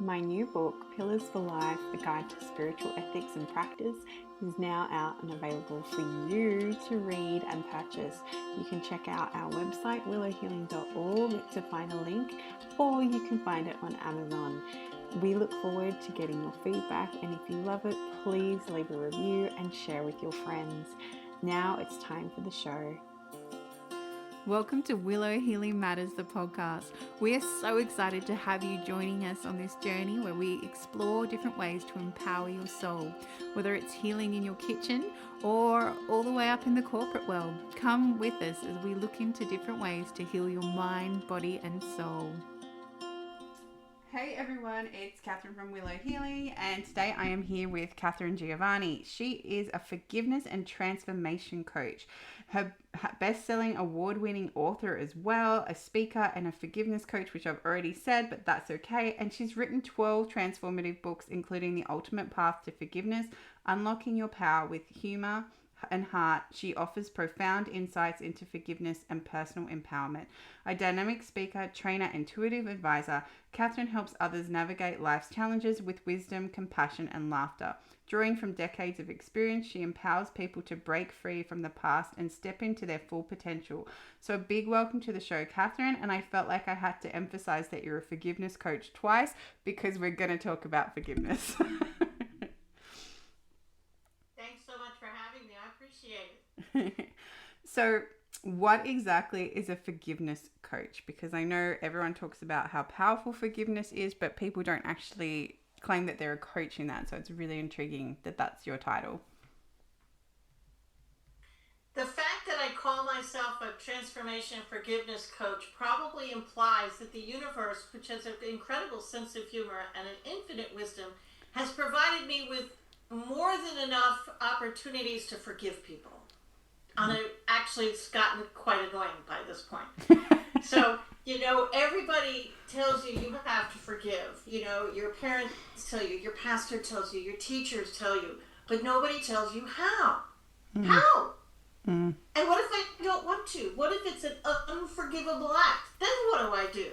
My new book, Pillars for Life, A Guide to Spiritual Ethics and Practice, is now out and available for you to read and purchase. You can check out our website, willowhealing.org, to find a link, or you can find it on Amazon. We look forward to getting your feedback, and if you love it, please leave a review and share with your friends. Now it's time for the show. Welcome to Willow Healing Matters, the podcast. We are so excited to have you joining us on this journey where we explore different ways to empower your soul, whether it's healing in your kitchen or all the way up in the corporate world. Come with us as we look into different ways to heal your mind, body, and soul. Hey everyone, it's Katharine from Willow Healing, and today I am here with Katharine Giovanni. She is a forgiveness and transformation coach, her best-selling award-winning author as well, a speaker and a forgiveness coach, which I've already said, but that's okay. And she's written 12 transformative books, including The Ultimate Path to Forgiveness, Unlocking Your Power with Humor and Heart. She offers profound insights into forgiveness and personal empowerment. A dynamic speaker, trainer, intuitive advisor, Katharine helps others navigate life's challenges with wisdom, compassion, and laughter. Drawing from decades of experience, she empowers people to break free from the past and step into their full potential. So a big welcome to the show, Katharine, and I felt like I had to emphasize that you're a forgiveness coach twice because we're going to talk about forgiveness. So what exactly is a forgiveness coach? Because I know everyone talks about how powerful forgiveness is, but people don't actually claim that they're a coach in that. So it's really intriguing that that's your title. The fact that I call myself a transformation and forgiveness coach probably implies that the universe, which has an incredible sense of humor and an infinite wisdom, has provided me with more than enough opportunities to forgive people. And actually, it's gotten quite annoying by this point. So, everybody tells you have to forgive. Your parents tell you, your pastor tells you, your teachers tell you, but nobody tells you how. How? And what if I don't want to? What if it's an unforgivable act? Then what do?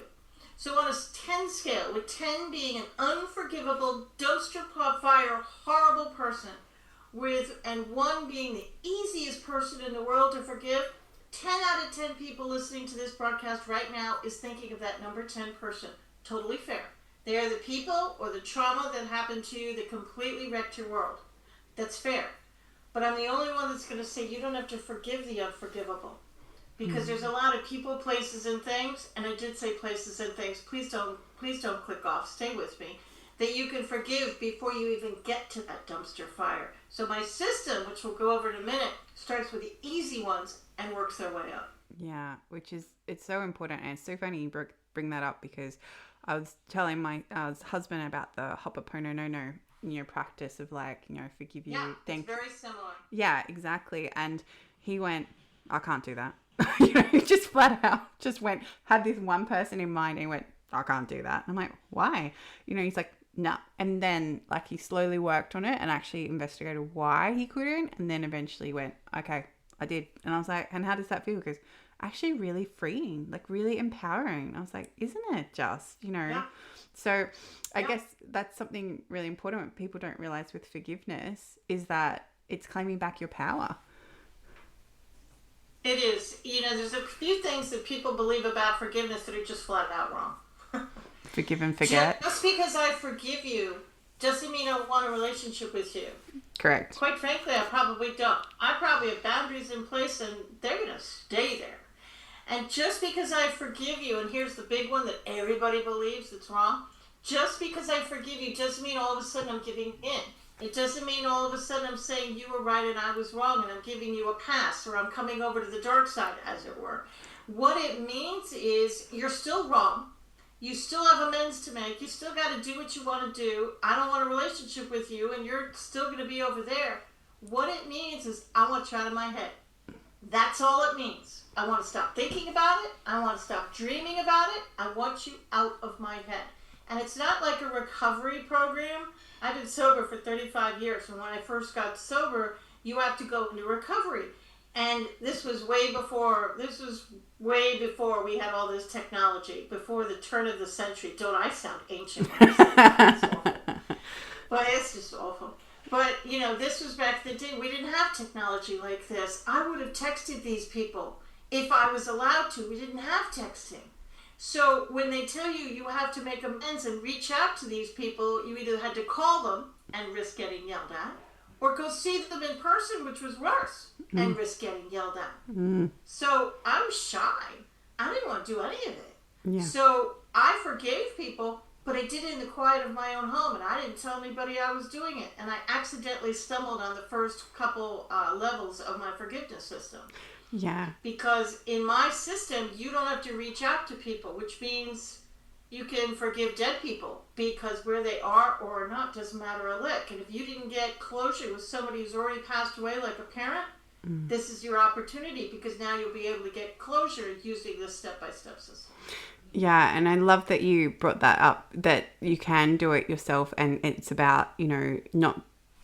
So on a 10 scale, with 10 being an unforgivable, dumpster fire, horrible person, and 1 being the easiest person in the world to forgive, 10 out of 10 people listening to this broadcast right now is thinking of that number 10 person. Totally fair. They are the people or the trauma that happened to you that completely wrecked your world. That's fair. But I'm the only one that's going to say you don't have to forgive the unforgivable. Because there's a lot of people, places, and things, and I did say places and things. Please don't click off. Stay with me. That you can forgive before you even get to that dumpster fire. So my system, which we'll go over in a minute, starts with the easy ones and works their way up. Yeah, it's so important. And it's so funny you bring that up because I was telling my husband about the Ho'oponopono, practice of forgive you. Yeah, it's very similar. Yeah, exactly. And he went, I can't do that. Just flat out had this one person in mind and he went, I can't do that. And I'm like, why? He's like, no. And then he slowly worked on it and actually investigated why he couldn't. And then eventually went, okay, I did. And I was like, and how does that feel? Because actually really freeing, really empowering. I was like, isn't it just, Yeah. So I guess that's something really important what people don't realize with forgiveness is that it's claiming back your power. It is. There's a few things that people believe about forgiveness that are just flat out wrong. Forgive and forget. Just because I forgive you doesn't mean I want a relationship with you. Correct. Quite frankly, I probably don't. I probably have boundaries in place and they're going to stay there. And just because I forgive you, and here's the big one that everybody believes that's wrong, just because I forgive you doesn't mean all of a sudden I'm giving in. It doesn't mean all of a sudden I'm saying you were right and I was wrong and I'm giving you a pass or I'm coming over to the dark side, as it were. What it means is you're still wrong. You still have amends to make. You still got to do what you want to do. I don't want a relationship with you and you're still going to be over there. What it means is I want you out of my head. That's all it means. I want to stop thinking about it. I want to stop dreaming about it. I want you out of my head. And it's not like a recovery program. I've been sober for 35 years. And when I first got sober, you have to go into recovery. And this was way before. We had all this technology. Before the turn of the century. Don't I sound ancient when I say that? It's awful. But it's just awful. But this was back in the day. We didn't have technology like this. I would have texted these people if I was allowed to. We didn't have texting. So when they tell you you have to make amends and reach out to these people, you either had to call them and risk getting yelled at, or go see them in person, which was worse, and risk getting yelled at. So I'm shy. I didn't want to do any of it. Yeah. So I forgave people, but I did it in the quiet of my own home, and I didn't tell anybody I was doing it. And I accidentally stumbled on the first couple levels of my forgiveness system. Yeah. Because in my system, you don't have to reach out to people, which means you can forgive dead people, because where they are or not doesn't matter a lick. And if you didn't get closure with somebody who's already passed away, like a parent, this is your opportunity, because now you'll be able to get closure using this step-by-step system. Yeah, and I love that you brought that up, that you can do it yourself, and it's about, not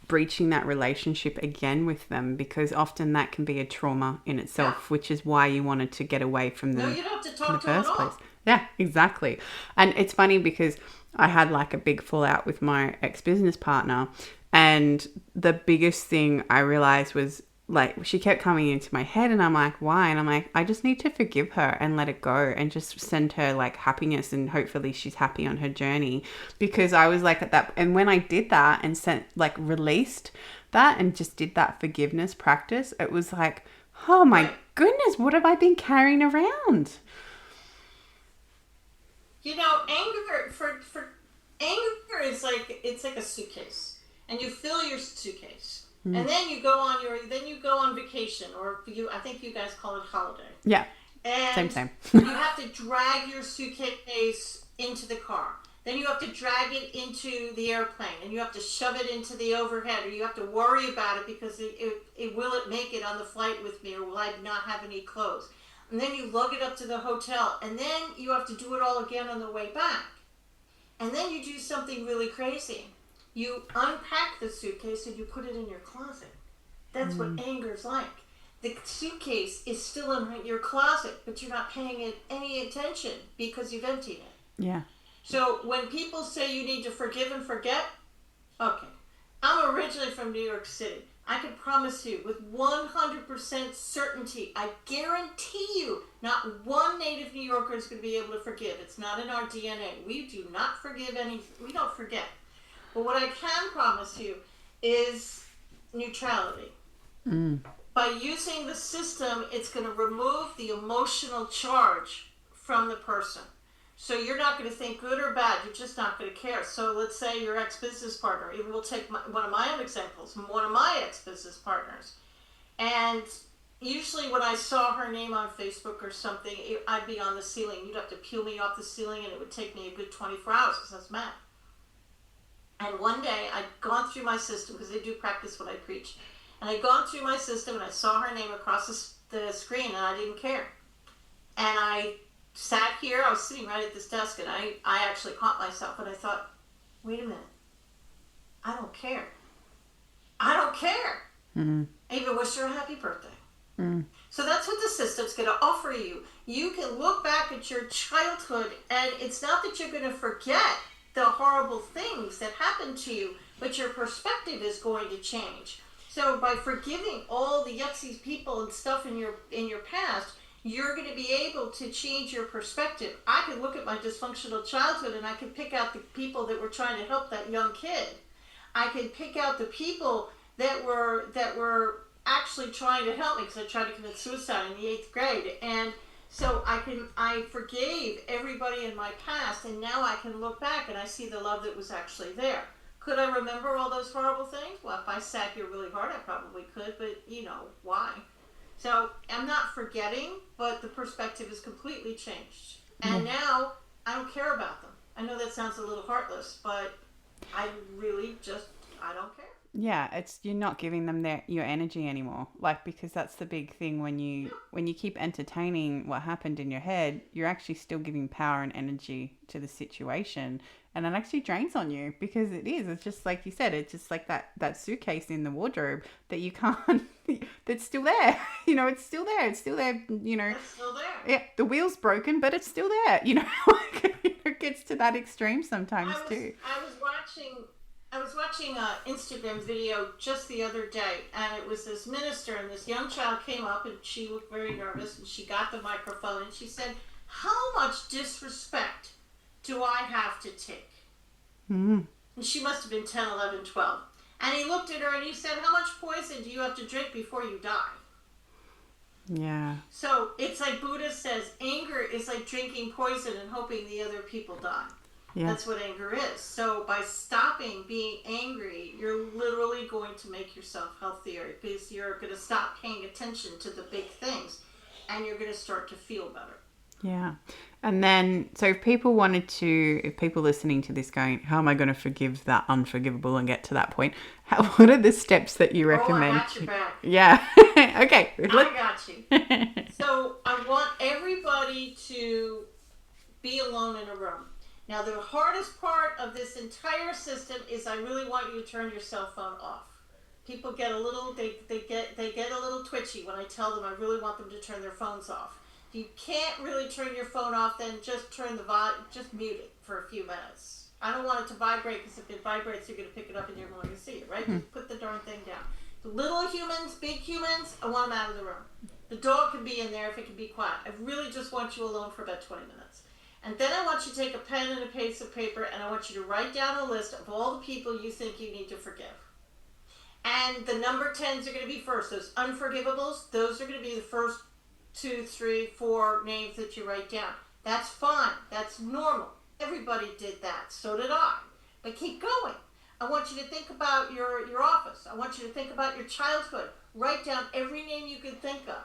breaching that relationship again with them, because often that can be a trauma in itself, which is why you wanted to get away from them. No, you don't have to talk in the to them first at all. place. Yeah, exactly. And it's funny because I had like a big fallout with my ex-business partner, and the biggest thing I realized was, like, she kept coming into my head, and I'm like, why? And I'm like, I just need to forgive her and let it go and just send her like happiness, and hopefully she's happy on her journey. Because I was like at that, and when I did that and released that and just did that forgiveness practice, it was like, oh my goodness, what have I been carrying around? Anger is like, it's like a suitcase, and you fill your suitcase. And then you go on vacation, or I think you guys call it holiday. Yeah. And same. You have to drag your suitcase into the car. Then you have to drag it into the airplane, and you have to shove it into the overhead, or you have to worry about it because will it make it on the flight with me, or will I not have any clothes? And then you lug it up to the hotel, and then you have to do it all again on the way back. And then you do something really crazy. You unpack the suitcase and you put it in your closet. That's what anger's like. The suitcase is still in your closet, but you're not paying it any attention because you've emptied it. Yeah. So when people say you need to forgive and forget, okay. I'm originally from New York City. I can promise you with 100% certainty, I guarantee you, not one native New Yorker is going to be able to forgive. It's not in our DNA. We do not forgive we don't forget. But what I can promise you is neutrality. By using the system, it's going to remove the emotional charge from the person. So you're not going to think good or bad. You're just not going to care. So let's say your ex-business partner. Even we'll take one of my own examples. One of my ex-business partners. And usually when I saw her name on Facebook or something, I'd be on the ceiling. You'd have to peel me off the ceiling, and it would take me a good 24 hours because I was mad. And one day, I'd gone through my system, because I do practice what I preach. And I'd gone through my system, and I saw her name across the screen, and I didn't care. And I sat here, I was sitting right at this desk, and I actually caught myself, and I thought, wait a minute. I don't care. I don't care. I even wish her a happy birthday. So that's what the system's going to offer you. You can look back at your childhood, and it's not that you're going to forget the horrible things that happened to you, but your perspective is going to change. So by forgiving all the yucksy people and stuff in your past, you're going to be able to change your perspective. I can look at my dysfunctional childhood, and I can pick out the people that were trying to help that young kid. I can pick out the people that were actually trying to help me, because I tried to commit suicide in the 8th grade. And so I forgave everybody in my past, and now I can look back and I see the love that was actually there. Could I remember all those horrible things? Well, if I sat here really hard, I probably could, but why? So I'm not forgetting, but the perspective is completely changed. And now I don't care about them. I know that sounds a little heartless, but I don't care. Yeah, you're not giving them your energy anymore. Like, because that's the big thing when you keep entertaining what happened in your head, you're actually still giving power and energy to the situation, And it actually drains on you, because it's just like you said, it's just like that suitcase in the wardrobe that you can't, that's still there. It's still there. It's still there, It's still there. Yeah, the wheel's broken, but it's still there, like, it gets to that extreme sometimes too. I was watching an Instagram video just the other day, and it was this minister, and this young child came up, and she looked very nervous, and she got the microphone, and she said, "How much disrespect do I have to take?" Mm. And she must have been 10, 11, 12. And he looked at her and he said, "How much poison do you have to drink before you die?" Yeah. So it's like Buddha says, anger is like drinking poison and hoping the other people die. Yeah. That's what anger is. So by stopping being angry, you're literally going to make yourself healthier, because you're going to stop paying attention to the big things, and you're going to start to feel better. Yeah. And then, so if people listening to this going, how am I going to forgive that unforgivable and get to that point? What are the steps that you recommend? I got your back. Yeah. Okay. I got you. So I want everybody to be alone in a room. Now, the hardest part of this entire system is I really want you to turn your cell phone off. People get a little, they get a little twitchy when I tell them I really want them to turn their phones off. If you can't really turn your phone off, then just just mute it for a few minutes. I don't want it to vibrate, because if it vibrates, you're going to pick it up and you're going to see it, right? Just put the darn thing down. The little humans, big humans, I want them out of the room. The dog can be in there if it can be quiet. I really just want you alone for about 20 minutes. And then I want you to take a pen and a piece of paper, and I want you to write down a list of all the people you think you need to forgive. And the number 10s are going to be first. Those unforgivables, those are going to be the first 2, 3, 4 names that you write down. That's fine. That's normal. Everybody did that. So did I. But keep going. I want you to think about your office. I want you to think about your childhood. Write down every name you can think of.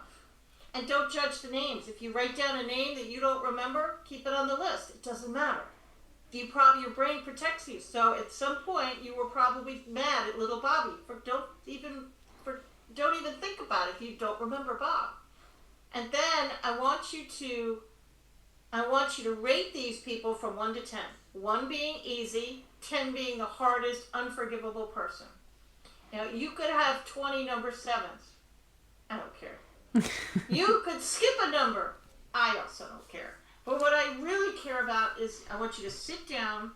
And don't judge the names. If you write down a name that you don't remember, keep it on the list. It doesn't matter. Your brain protects you. So at some point, you were probably mad at little Bobby. Don't even think about it if you don't remember Bob. And then I want you to rate these people from 1 to 10. 1 being easy, 10 being the hardest, unforgivable person. Now, you could have 20 number 7s. I don't care. You could skip a number. I also don't care. But what I really care about is I want you to sit down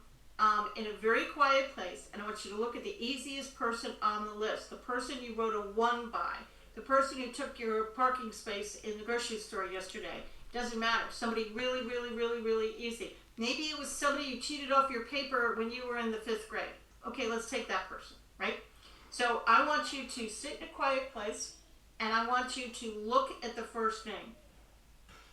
in a very quiet place, and I want you to look at the easiest person on the list, the person you wrote a 1 by, the person who took your parking space in the grocery store yesterday. Doesn't matter. Somebody really, really, really, really easy. Maybe it was somebody you cheated off your paper when you were in the 5th grade. Okay, let's take that person, right? So I want you to sit in a quiet place, and I want you to look at the first name.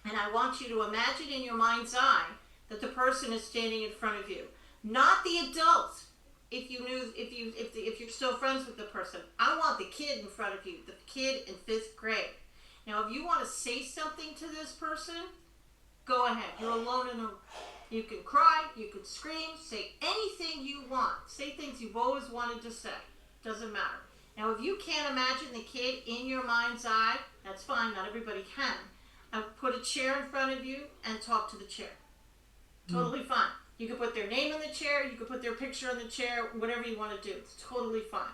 And I want you to imagine in your mind's eye that the person is standing in front of you. Not the adult, if you're still friends with the person. I want the kid in front of you, the kid in 5th grade. Now, if you want to say something to this person, go ahead. You're alone in the room. You can cry, you can scream, say anything you want. Say things you've always wanted to say. Doesn't matter. Now, if you can't imagine the kid in your mind's eye, that's fine. Not everybody can. I put a chair in front of you and talk to the chair. Totally fine. You can put their name in the chair. You can put their picture on the chair. Whatever you want to do. It's totally fine.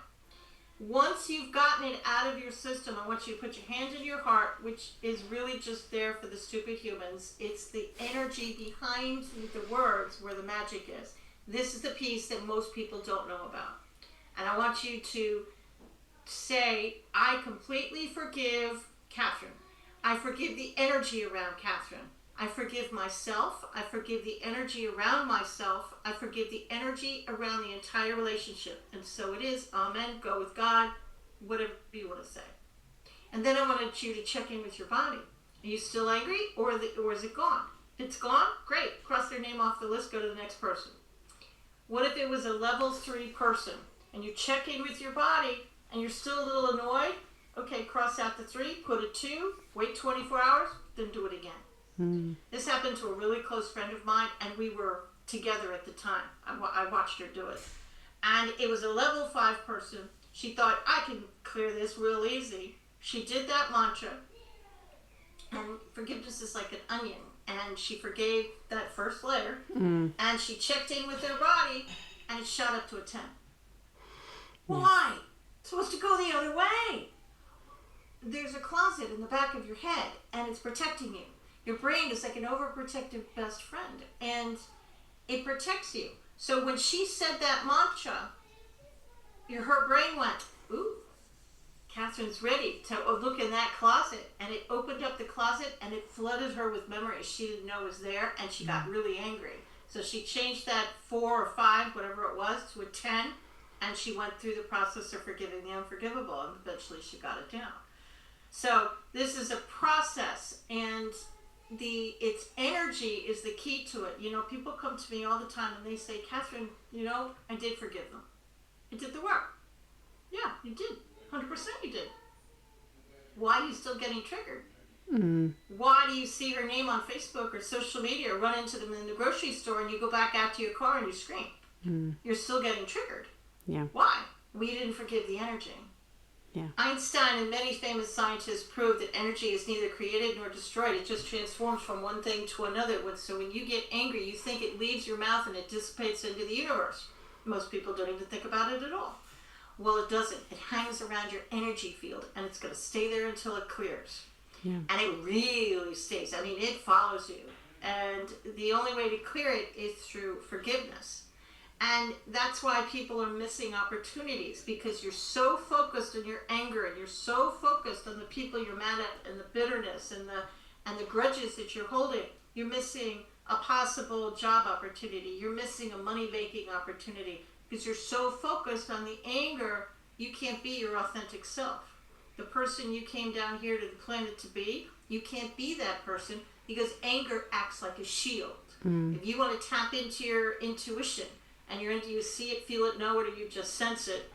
Once you've gotten it out of your system, I want you to put your hand in your heart, which is really just there for the stupid humans. It's the energy behind the words where the magic is. This is the piece that most people don't know about. And I want you to say, I completely forgive Katharine. I forgive the energy around Katharine. I forgive myself. I forgive the energy around myself. I forgive the energy around the entire relationship. And so it is. Amen. Go with God. Whatever you want to say. And then I wanted you to check in with your body. Are you still angry, or is it gone? If it's gone, great. Cross their name off the list. Go to the next person. What if it was a level 3 person, and you check in with your body, and you're still a little annoyed? Okay, cross out the 3, put a 2, wait 24 hours, then do it again. This happened to a really close friend of mine, and we were together at the time. I watched her do it. And it was a level 5 person. She thought, I can clear this real easy. She did that mantra. And forgiveness is like an onion. and she forgave that first layer, and she checked in with her body, and it shot up to a 10. Why? It's supposed to go the other way. There's a closet in the back of your head, and it's protecting you. Your brain is like an overprotective best friend, and it protects you. So when she said that mantra, her brain went, ooh, Catherine's ready to look in that closet. And it opened up the closet, and it flooded her with memories she didn't know was there, and she got really angry. So she changed that 4 or 5, whatever it was, to a 10, and she went through the process of forgiving the unforgivable, and eventually she got it down. So this is a process, and its energy is the key to it. You know, people come to me all the time and they say, Katharine, you know, I did forgive them. I did the work. Yeah, you did. 100% you did. Why are you still getting triggered? Why do you see her name on Facebook or social media, or run into them in the grocery store, and you go back out to your car and you scream? You're still getting triggered. Yeah. Why? We didn't forgive the energy. Yeah. Einstein and many famous scientists proved that energy is neither created nor destroyed. It just transforms from one thing to another. So when you get angry, you think it leaves your mouth and it dissipates into the universe. Most people don't even think about it at all. Well, it doesn't. It hangs around your energy field, and it's going to stay there until it clears. Yeah. And it really stays. I mean, it follows you. And the only way to clear it is through forgiveness. And that's why people are missing opportunities, because you're so focused on your anger, and you're so focused on the people you're mad at, and the bitterness and the grudges that you're holding. You're missing a possible job opportunity. You're missing a money-making opportunity because you're so focused on the anger, you can't be your authentic self. The person you came down here to the planet to be, you can't be that person because anger acts like a shield. If you want to tap into your intuition, and you see it, feel it, know it, or you just sense it,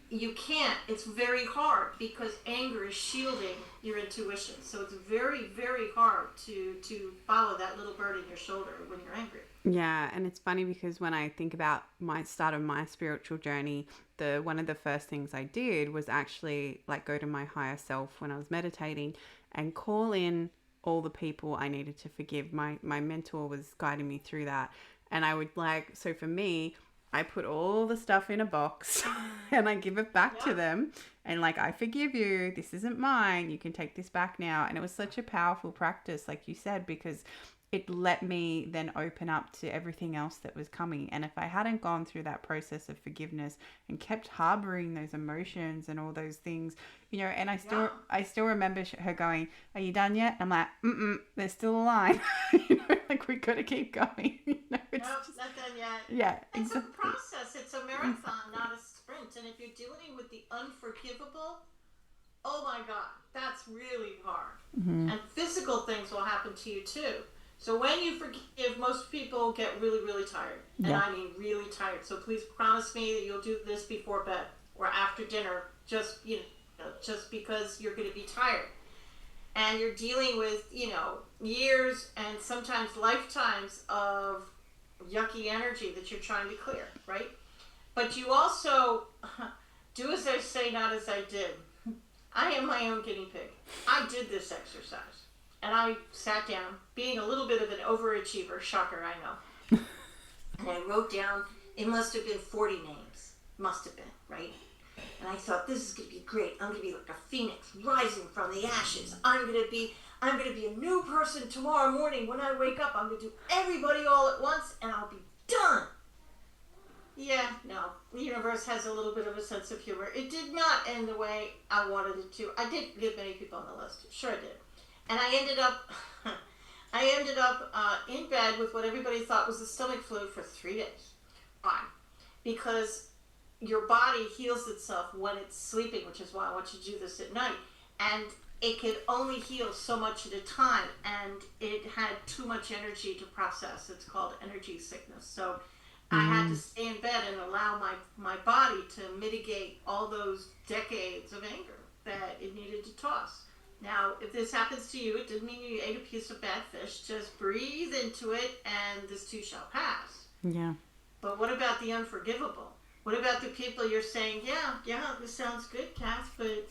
you can't. It's very hard because anger is shielding your intuition. So it's very, very hard to follow that little bird in your shoulder when you're angry. Yeah, and it's funny because when I think about my start of my spiritual journey, one of the first things I did was actually like go to my higher self when I was meditating and call in all the people I needed to forgive. My mentor was guiding me through that. And I would so for me, I put all the stuff in a box and I give it back to them. And I forgive you. This isn't mine. You can take this back now. And it was such a powerful practice, like you said, because it let me then open up to everything else that was coming. And if I hadn't gone through that process of forgiveness and kept harboring those emotions and all those things, and I still remember her going, "Are you done yet?" I'm like, there's still a line. We got to keep going. It's just, not done yet. Yeah, it's a process. It's a marathon, not a sprint. And if you're dealing with the unforgivable, oh my God, that's really hard. And physical things will happen to you too. So when you forgive, most people get really, really tired. And I mean really tired. So please promise me that you'll do this before bed or after dinner, just because you're going to be tired. And you're dealing with, years and sometimes lifetimes of yucky energy that you're trying to clear, right? But you also do as I say, not as I did. I am my own guinea pig. I did this exercise. And I sat down, being a little bit of an overachiever, shocker, I know. And I wrote down, it must have been 40 names. Must have been, right? And I thought, this is going to be great. I'm going to be like a phoenix rising from the ashes. I'm going to be a new person tomorrow morning when I wake up. I'm going to do everybody all at once, and I'll be done. Yeah, no. The universe has a little bit of a sense of humor. It did not end the way I wanted it to. I did get many people on the list. Sure I did. And I ended up in bed with what everybody thought was a stomach flu for 3 days. Why? Because your body heals itself when it's sleeping, which is why I want you to do this at night. And it could only heal so much at a time, and it had too much energy to process. It's called energy sickness. So I had to stay in bed and allow my body to mitigate all those decades of anger that it needed to toss. Now, if this happens to you, it didn't mean you ate a piece of bad fish. Just breathe into it, and this too shall pass. Yeah. But what about the unforgivable? What about the people you're saying, yeah, this sounds good, Kath, but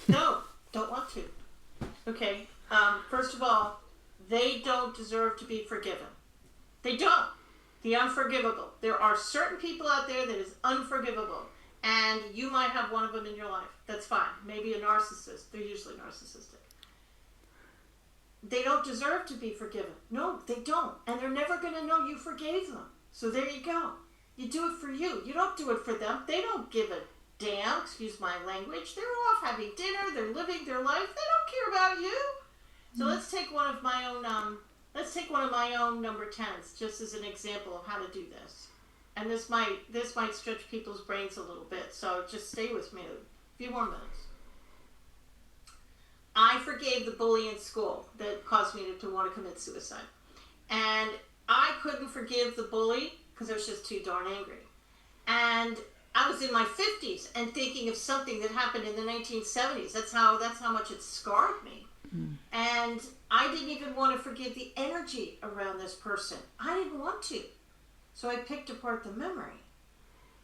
no, don't want to. Okay, first of all, they don't deserve to be forgiven. They don't. The unforgivable. There are certain people out there that is unforgivable. And you might have one of them in your life. That's fine. Maybe a narcissist. They're usually narcissistic. They don't deserve to be forgiven. No, they don't. And they're never going to know you forgave them. So there you go. You do it for you. You don't do it for them. They don't give a damn, excuse my language. They're off having dinner. They're living their life. They don't care about you. So let's take one of my own number 10s just as an example of how to do this. And this might stretch people's brains a little bit. So just stay with me a few more minutes. I forgave the bully in school that caused me to want to commit suicide. And I couldn't forgive the bully because I was just too darn angry. And I was in my 50s and thinking of something that happened in the 1970s. That's how much it scarred me. And I didn't even want to forgive the energy around this person. I didn't want to. So I picked apart the memory.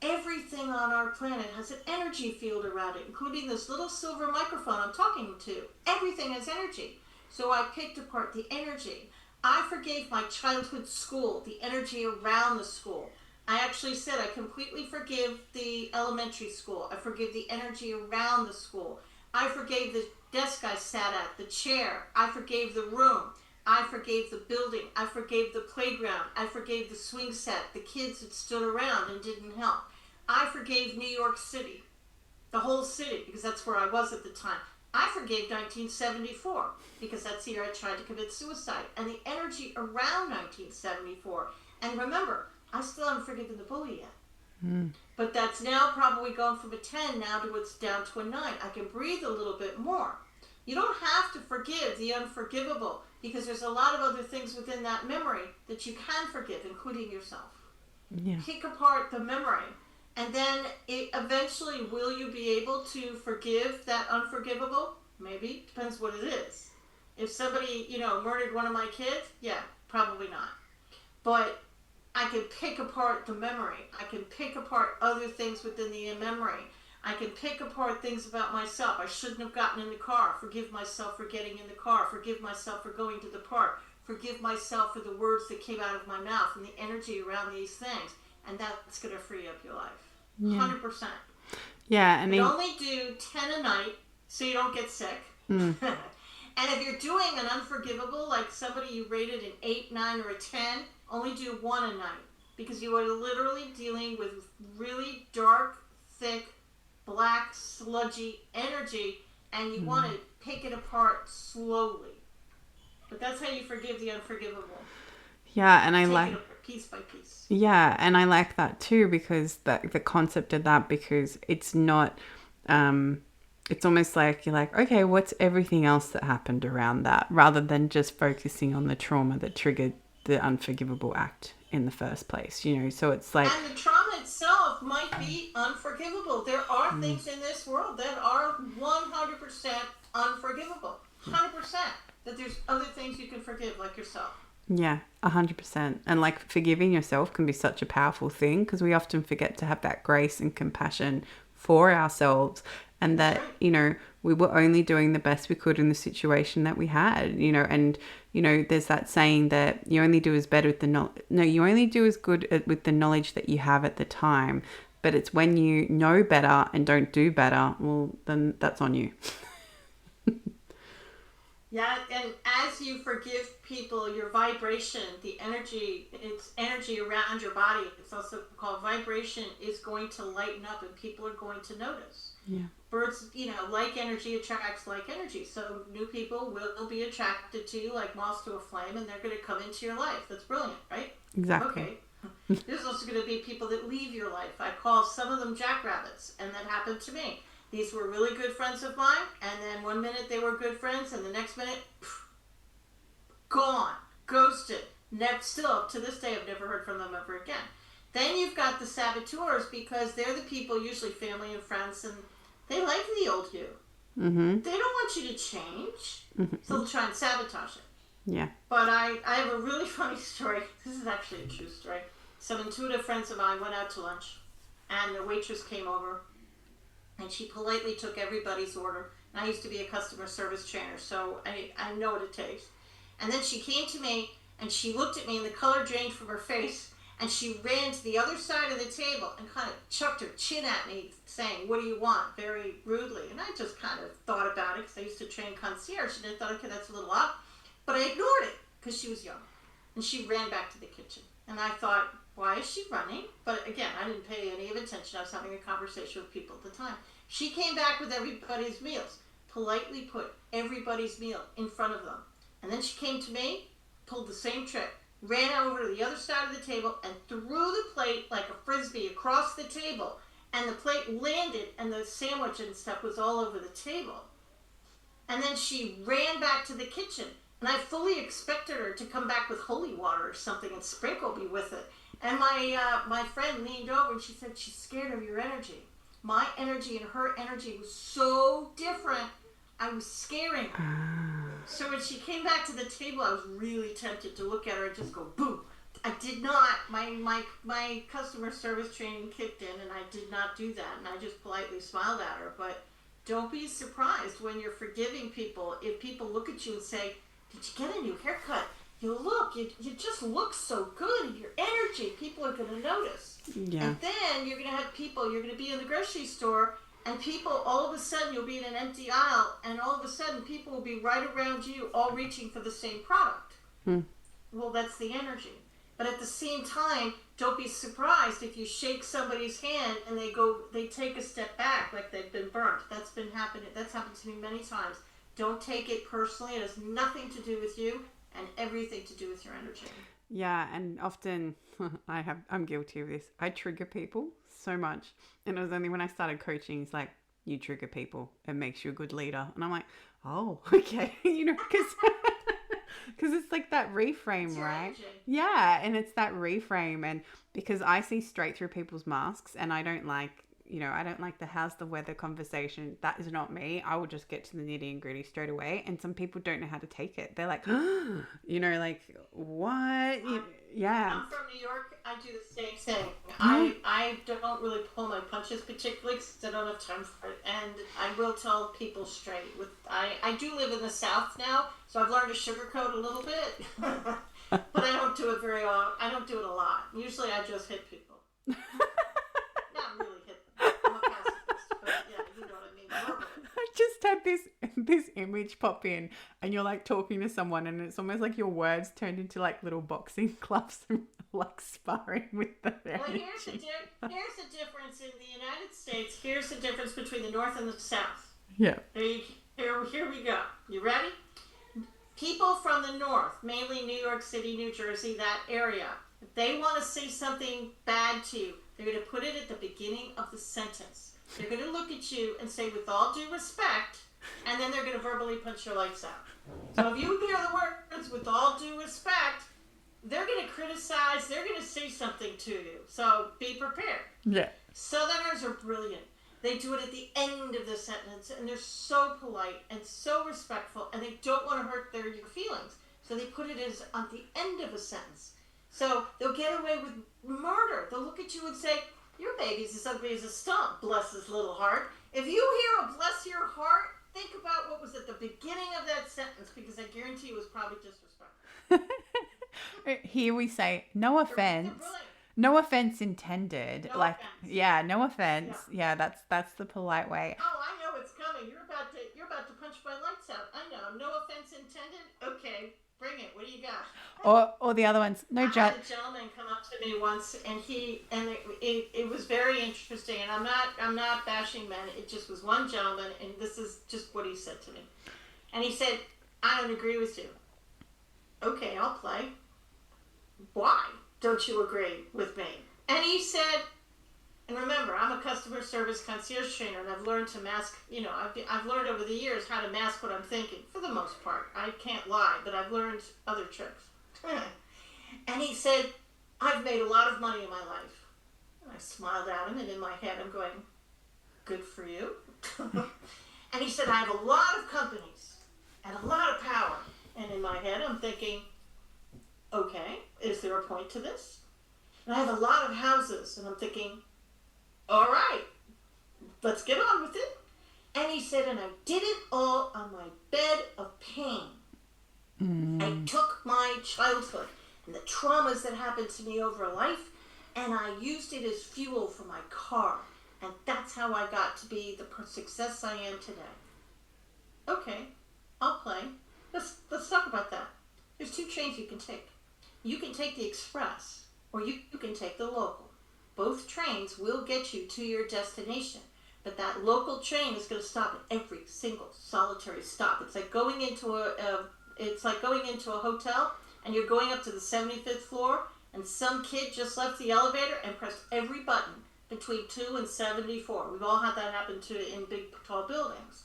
Everything on our planet has an energy field around it, including this little silver microphone I'm talking to. Everything has energy. So I picked apart the energy. I forgave my childhood school, the energy around the school. I actually said I completely forgive the elementary school. I forgive the energy around the school. I forgave the desk I sat at, the chair. I forgave the room. I forgave the building. I forgave the playground. I forgave the swing set, the kids that stood around and didn't help. I forgave New York City, the whole city, because that's where I was at the time. I forgave 1974 because that's the year I tried to commit suicide, and the energy around 1974. And remember, I still haven't forgiven the bully yet. But that's now probably gone from a 10 now to it's down to a 9. I can breathe a little bit more. You don't have to forgive the unforgivable because there's a lot of other things within that memory that you can forgive, including yourself. Yeah. Pick apart the memory. And then eventually, will you be able to forgive that unforgivable? Maybe. Depends what it is. If somebody, murdered one of my kids, yeah, probably not. But I can pick apart the memory. I can pick apart other things within the memory. I can pick apart things about myself. I shouldn't have gotten in the car. Forgive myself for getting in the car. Forgive myself for going to the park. Forgive myself for the words that came out of my mouth and the energy around these things. And that's going to free up your life. 100%. Yeah, and only do 10 a night so you don't get sick. And if you're doing an unforgivable, like somebody you rated an 8, 9, or a 10, only do 1 a night. Because you are literally dealing with really dark, thick, black, sludgy energy, and you want to pick it apart slowly. But that's how you forgive the unforgivable. Yeah, and I Take like it apart, piece by piece. Yeah, and I like that too because the concept of that, because it's not it's almost like you're like, okay, what's everything else that happened around that, rather than just focusing on the trauma that triggered the unforgivable act in the first place, so it's like, and the trauma itself might be unforgivable. There are things in this world that are 100% unforgivable. 100%. That there's other things you can forgive, like yourself. Yeah, 100%. And like forgiving yourself can be such a powerful thing because we often forget to have that grace and compassion for ourselves, and that, we were only doing the best we could in the situation that we had, and, there's that saying that you only do as better with you only do as good with the knowledge that you have at the time, but it's when you know better and don't do better, well, then that's on you. Yeah, and as you forgive people, your vibration, it's energy around your body. It's also called vibration, is going to lighten up and people are going to notice. Yeah. Birds, like energy attracts like energy. So new people will be attracted to you like moths to a flame, and they're going to come into your life. That's brilliant, right? Exactly. Okay. There's also going to be people that leave your life. I call some of them jackrabbits, and that happened to me. These were really good friends of mine, and then one minute they were good friends, and the next minute, gone, ghosted. Still, to this day, I've never heard from them ever again. Then you've got the saboteurs, because they're the people, usually family and friends, and they like the old you. Mm-hmm. They don't want you to change, so they'll try and sabotage it. Yeah. But I have a really funny story. This is actually a true story. Some intuitive friends of mine went out to lunch, and the waitress came over, and she politely took everybody's order. And I used to be a customer service trainer, so I know what it takes. And then she came to me and she looked at me and the color drained from her face. And she ran to the other side of the table and kind of chucked her chin at me, saying, "What do you want?" very rudely. And I just kind of thought about it because I used to train concierge, and I thought, okay, that's a little odd. But I ignored it because she was young. And she ran back to the kitchen. And I thought, why is she running? But again, I didn't pay any of attention. I was having a conversation with people at the time. She came back with everybody's meals, politely put everybody's meal in front of them. And then she came to me, pulled the same trick, ran over to the other side of the table and threw the plate like a frisbee across the table. And the plate landed and the sandwich and stuff was all over the table. And then she ran back to the kitchen. And I fully expected her to come back with holy water or something and sprinkle me with it. And my friend leaned over and she said, "She's scared of your energy." My energy and her energy was so different, I was scaring her. So when she came back to the table, I was really tempted to look at her and just go, boo. I did not. My customer service training kicked in and I did not do that. And I just politely smiled at her. But don't be surprised when you're forgiving people if people look at you and say, "Did you get a new haircut? You just look so good. Your energy," people are going to notice. Yeah. And then you're going to have people, you're going to be in the grocery store and people, all of a sudden you'll be in an empty aisle and all of a sudden people will be right around you all reaching for the same product. Well, that's the energy. But at the same time, don't be surprised if you shake somebody's hand and they take a step back like they've been burnt. That's happened to me many times. Don't take it personally. It has nothing to do with you and everything to do with your energy. Yeah, and often I'm guilty of this. I trigger people so much. And it was only when I started coaching, it's like, you trigger people, it makes you a good leader. And I'm like, oh, okay, because it's like that reframe, right? Energy. Yeah, and it's that reframe. And because I see straight through people's masks and I don't like the how's the weather conversation. That is not me. I will just get to the nitty and gritty straight away. And some people don't know how to take it. They're like, like, what? Yeah. I'm from New York. I do the same thing. I don't really pull my punches particularly because I don't have time for it. And I will tell people straight. I do live in the South now, so I've learned to sugarcoat a little bit. But I don't do it very often. I don't do it a lot. Usually I just hit people. Not really hit them. I'm a pacifist, but yeah, you know what I mean. Verbally. I just had this image pop in and you're like talking to someone and it's almost like your words turned into like little boxing gloves and like sparring with the energy. Well, here's the difference in the United States. Here's the difference between the North and the South. Yeah. Here we go. You ready? People from the North, mainly New York City, New Jersey, that area, if they want to say something bad to you, they're going to put it at the beginning of the sentence. They're going to look at you and say, "With all due respect," and then they're going to verbally punch your lights out. So if you hear the words "with all due respect," they're going to criticize, they're going to say something to you. So be prepared. Yeah. Southerners are brilliant. They do it at the end of the sentence, and they're so polite and so respectful, and they don't want to hurt your feelings. So they put it as on the end of a sentence. So they'll get away with murder. They'll look at you and say, "Your baby's as ugly as a stump, bless his little heart." If you hear a "bless your heart," think about what was at the beginning of that sentence, because I guarantee it was probably disrespectful. Here we say, no offense. No offense intended. No like, offense. Yeah, no offense. Yeah, that's the polite way. Oh, I know it's coming. You're about to punch my lights out. I know. No offense intended. Okay, bring it. What do you got? Or the other ones. No I had a gentleman come up to me once, and it was very interesting. And I'm not bashing men. It just was one gentleman, and this is just what he said to me. And he said, "I don't agree with you." Okay, I'll play. Why don't you agree with me? And he said, and remember, I'm a customer service concierge trainer, and I've learned to mask, I've learned over the years how to mask what I'm thinking, for the most part. I can't lie, but I've learned other tricks. And he said, "I've made a lot of money in my life." And I smiled at him, and in my head I'm going, "Good for you." And he said, "I have a lot of companies and a lot of power." And in my head I'm thinking, okay, is there a point to this? And I have a lot of houses, and I'm thinking, all right, let's get on with it. And he said, "And I did it all on my bed of pain." I took my childhood and the traumas that happened to me over life, and I used it as fuel for my car. And that's how I got to be the success I am today. Okay, I'll play. Let's talk about that. There's two trains you can take. You can take the express, or you can take the local. Both trains will get you to your destination, but that local train is going to stop at every single solitary stop. It's like going into a hotel, and you're going up to the 75th floor, and some kid just left the elevator and pressed every button between 2 and 74. We've all had that happen in big, tall buildings.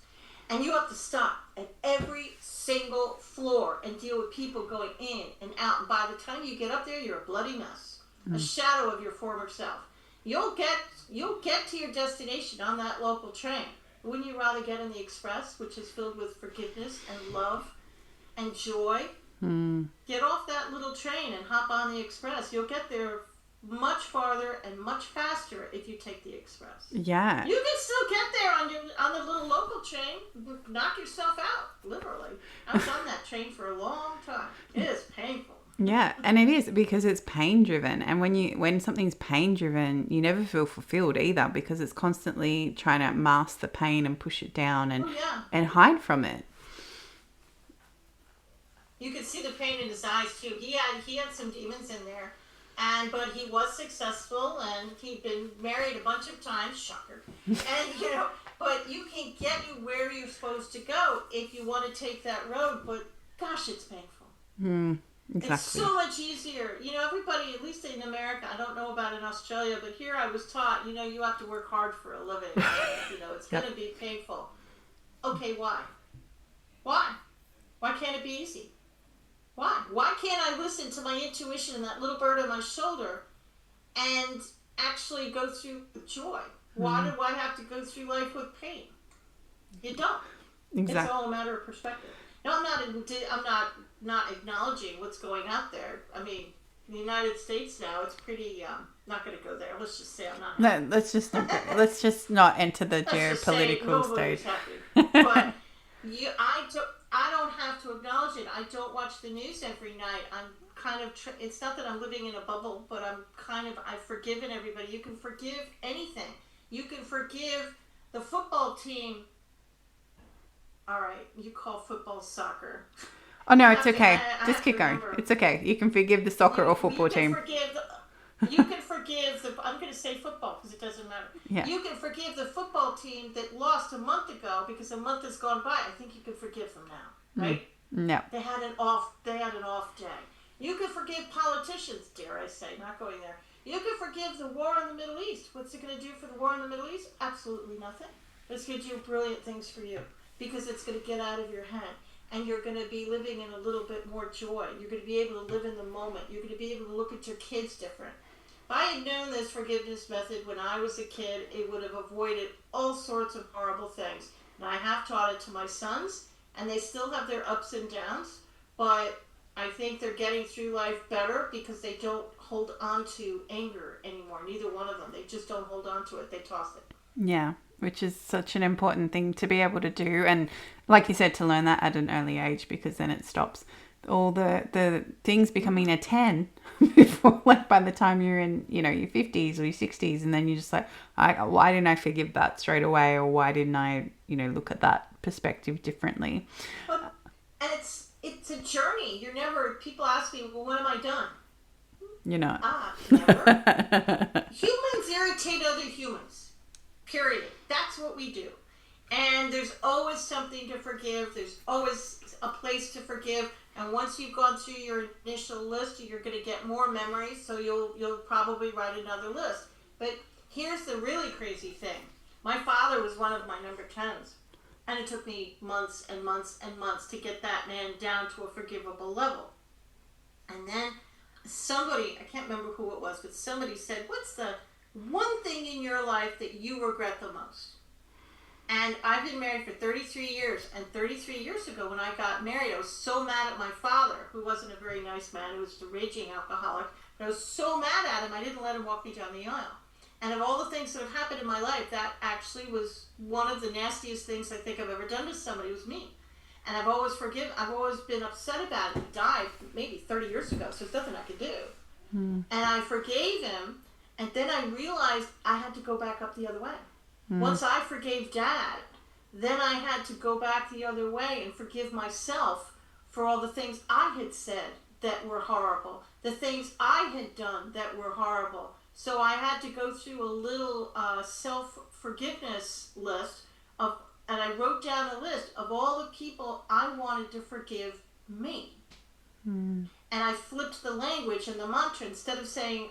And you have to stop at every single floor and deal with people going in and out. And by the time you get up there, you're a bloody mess, a shadow of your former self. You'll get to your destination on that local train. Wouldn't you rather get in the express, which is filled with forgiveness and love and joy? Get off that little train and hop on the express. You'll get there much farther and much faster if you take the express. Yeah. You can still get there on the little local train. Knock yourself out, literally. I've done that train for a long time. It is painful. Yeah, and it is because it's pain driven, and when something's pain driven, you never feel fulfilled either, because it's constantly trying to mask the pain and push it down and hide from it. You could see the pain in his eyes too. He had some demons in there, but he was successful, and he'd been married a bunch of times. Shocker. And but you can get you where you're supposed to go if you want to take that road. But gosh, it's painful. Exactly. It's so much easier. Everybody, at least in America, I don't know about in Australia, but here I was taught, you have to work hard for a living. It's going to be painful. Okay, why? Why? Why can't it be easy? Why? Why can't I listen to my intuition and that little bird on my shoulder and actually go through with joy? Why do I have to go through life with pain? You don't. Exactly. It's all a matter of perspective. No, I'm not acknowledging what's going out there. I mean, in the United States now, it's pretty. Not going to go there. Let's just say I'm not. No, let's just not enter the geopolitical stage. But I don't have to acknowledge it. I don't watch the news every night. I'm kind of. It's not that I'm living in a bubble, but I've forgiven everybody. You can forgive anything. You can forgive the football team. All right, you call football soccer. Oh no, it's okay. Just keep going. It's okay. You can forgive the soccer or football team. You can forgive the. I'm going to say football because it doesn't matter. Yeah. You can forgive the football team that lost a month ago because a month has gone by. I think you can forgive them now, right? No. They had an off day. You can forgive politicians, dare I say, not going there. You can forgive the war in the Middle East. What's it going to do for the war in the Middle East? Absolutely nothing. It's going to do brilliant things for you because it's going to get out of your head. And you're going to be living in a little bit more joy. You're going to be able to live in the moment. You're going to be able to look at your kids different. If I had known this forgiveness method when I was a kid, it would have avoided all sorts of horrible things. And I have taught it to my sons, and they still have their ups and downs, but I think they're getting through life better because they don't hold on to anger anymore. Neither one of them. They just don't hold on to it. They toss it. Yeah, which is such an important thing to be able to do. And like you said, to learn that at an early age, because then it stops all the things becoming a 10 before, like by the time you're in, your 50s or your 60s. And then you're just like, why didn't I forgive that straight away? Or why didn't I, look at that perspective differently? And it's a journey. People ask me, well, when am I done? You're not. Never. Humans irritate other humans. Period. That's what we do. And there's always something to forgive. There's always a place to forgive. And once you've gone through your initial list, you're going to get more memories. So you'll probably write another list. But here's the really crazy thing. My father was one of my number 10s. And it took me months and months and months to get that man down to a forgivable level. And then somebody, I can't remember who it was, but somebody said, what's the one thing in your life that you regret the most? And I've been married for 33 years. And 33 years ago when I got married, I was so mad at my father, who wasn't a very nice man, who was a raging alcoholic. But I was so mad at him, I didn't let him walk me down the aisle. And of all the things that have happened in my life, that actually was one of the nastiest things I think I've ever done to somebody. Was mean. And I've always been upset about it. He died maybe 30 years ago, so there's nothing I could do. And I forgave him, and then I realized I had to go back up the other way. Once I forgave Dad, then I had to go back the other way and forgive myself for all the things I had said that were horrible, the things I had done that were horrible. So I had to go through a little self-forgiveness list and I wrote down a list of all the people I wanted to forgive me. And I flipped the language and the mantra. Instead of saying,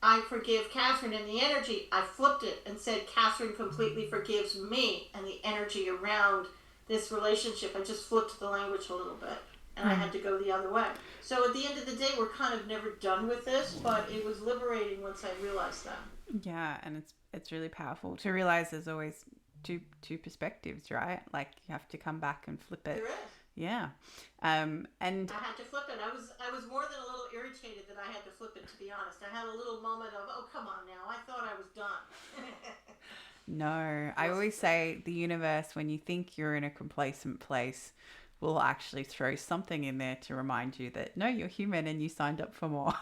I forgive Katharine and the energy, I flipped it and said, Katharine completely forgives me and the energy around this relationship. I just flipped the language a little bit, and I had to go the other way. So at the end of the day, we're kind of never done with this, but it was liberating once I realized that. Yeah, and it's really powerful to realize there's always two perspectives, right? Like you have to come back and flip it. There is. Yeah. And I had to flip it. I was more than a little irritated that I had to flip it, to be honest. I had a little moment of, oh, come on now. I thought I was done. No, I always say the universe, when you think you're in a complacent place, will actually throw something in there to remind you that, no, you're human and you signed up for more.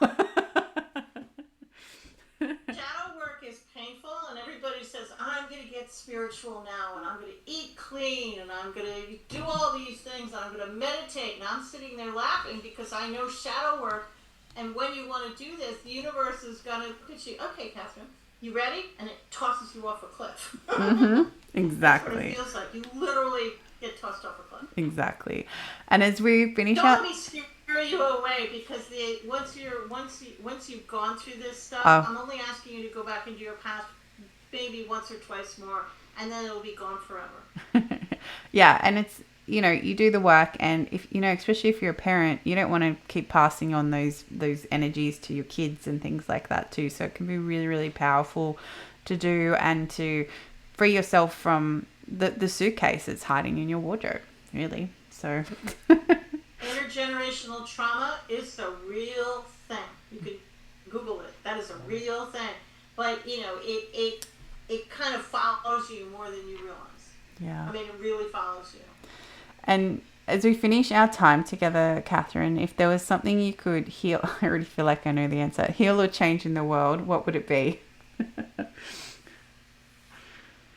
Shadow work is painful, and everybody says, I'm going to get spiritual now, and I'm going to eat clean, and I'm going to do all these things, and I'm going to meditate, and I'm sitting there laughing because I know shadow work, and when you want to do this, the universe is going to look at you, okay, Katharine, you ready? And it tosses you off a cliff. Exactly. That's what it feels like. You literally get tossed off a cliff. Exactly. And as we finish Don't up... let me scare you away, because once you've gone through this stuff, I'm only asking you to go back into your past maybe once or twice more, and then it'll be gone forever. Yeah, and it's, you do the work, and if especially if you're a parent, you don't want to keep passing on those energies to your kids and things like that too. So it can be really, really powerful to do, and to free yourself from the suitcase that's hiding in your wardrobe, really. So intergenerational trauma is a real thing. You can Google it. That is a real thing. But it kind of follows you more than you realize. Yeah. I mean, it really follows you. And as we finish our time together, Katharine, if there was something you could heal, I already feel like I know the answer, heal or change in the world, what would it be?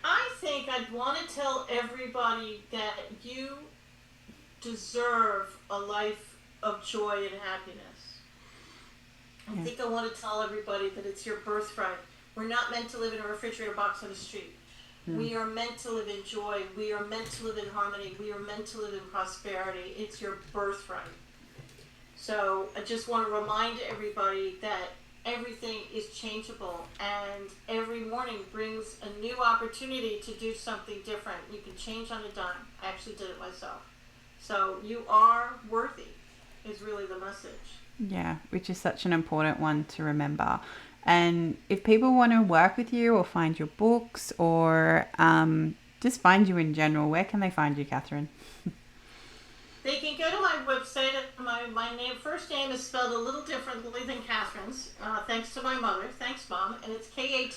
I think I'd want to tell everybody that you deserve a life of joy and happiness. I think I want to tell everybody that it's your birthright. We're not meant to live in a refrigerator box on the street. We are meant to live in joy. We are meant to live in harmony. We are meant to live in prosperity. It's your birthright. So I just want to remind everybody that everything is changeable, and every morning brings a new opportunity to do something different. You can change on a dime. I actually did it myself. So you are worthy is really the message. Yeah, which is such an important one to remember. And if people want to work with you or find your books, or just find you in general, where can they find you, Katharine? They can go to my website. My name, first name is spelled a little differently than Katharine's, thanks to my mother. Thanks, Mom. And it's Katharine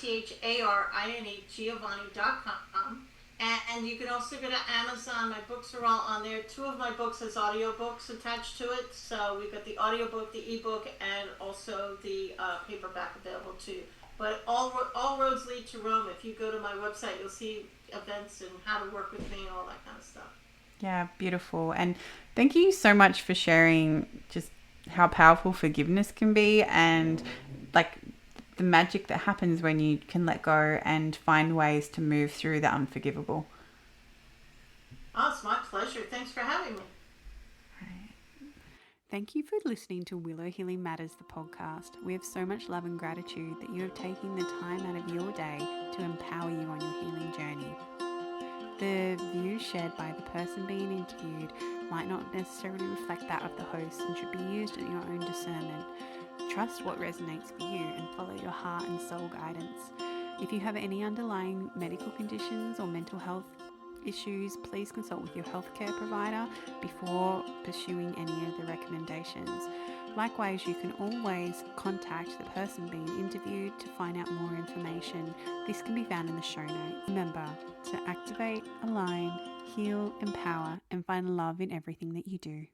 Giovanni.com. And you can also go to Amazon. My books are all on there. 2 of my books has audiobooks attached to it. So we've got the audiobook, the ebook, and also the paperback available too. But all roads lead to Rome. If you go to my website, you'll see events and how to work with me and all that kind of stuff. Yeah, beautiful. And thank you so much for sharing just how powerful forgiveness can be, and like the magic that happens when you can let go and find ways to move through the unforgivable. Oh, it's my pleasure. Thanks for having me. Thank you for listening to Willow Healing Matters, the podcast. We have so much love and gratitude that you have taken the time out of your day to empower you on your healing journey. The views shared by the person being interviewed might not necessarily reflect that of the host and should be used at your own discernment. Trust what resonates for you and follow your heart and soul guidance. If you have any underlying medical conditions or mental health issues, please consult with your healthcare provider before pursuing any of the recommendations. Likewise, you can always contact the person being interviewed to find out more information. This can be found in the show notes. Remember to activate, align, heal, empower, and find love in everything that you do.